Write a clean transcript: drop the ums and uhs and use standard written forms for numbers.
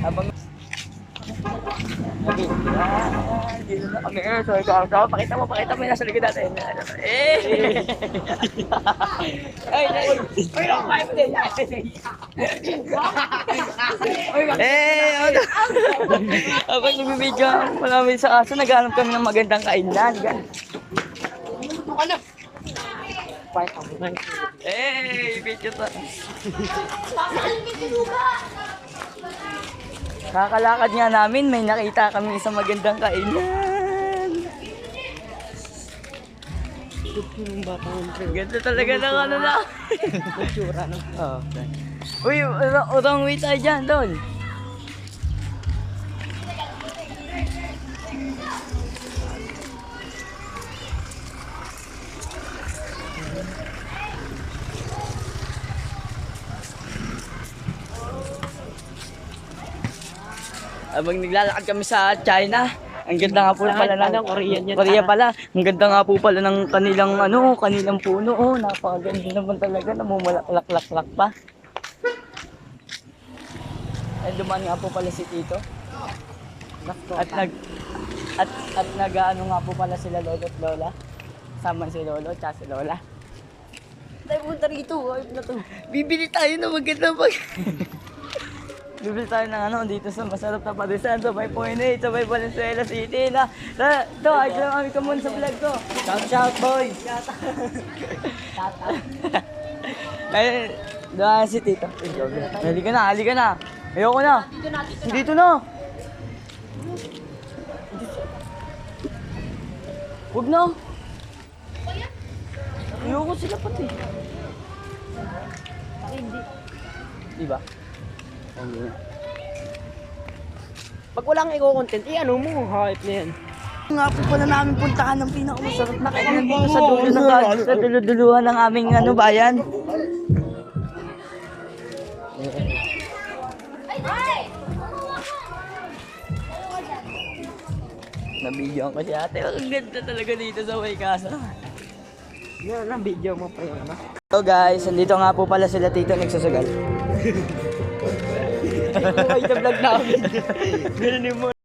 Habang dito na kami. So, ikaw, pakita mo, nasa likod natin. Eh! Ay, kumain mo din. Habang nagbibidyo namin sa kaso, naghanap kami ng magandang kainan. Video to. Kakalakad nga namin, may nakita kami sa magandang kainan. Ganda talaga ng ano na. Kultura no. Oh. Uy, wrong way tayo dyan, Don. Habang naglalakad kami sa China, ang ganda nga po pala ng Korea pala. Ang ganda nga po pala ng kanilang puno. Oh, napakaganda naman talaga, namumulaklak-lak pa. Ay dumaan nga po pala si Tito. At nag-ano nga po pala sila lolo at lola. Sama si lolo at si lola. Tayo punta rito, ayun na to. Bibili tayo ng maganda Bibili tayo ng dito sa masarap na padisan sa may Point 8, sa may Valenzuela City na. Ito, ay kami ka muna sa vlog ko. Shout boys! Shout out! Ay, doon si Tito. Halika na. Ayoko na. Dito na. Huwag na. Ayoko sila pati. Hindi. Diba? Pag walang i-content, ano mo, hype na yan. Nga po pala namin puntahan ng pinakamasarap na kainan dito sa dulo-duluhan ng aming bayan. Nabigyan ko si ate. Ang ganda talaga dito sa Waikasa. Yan ang video mo pa yun, no? So guys, nandito nga po pala sila Tito nagsusugal. Ito ay vlog namin. Ganun mo.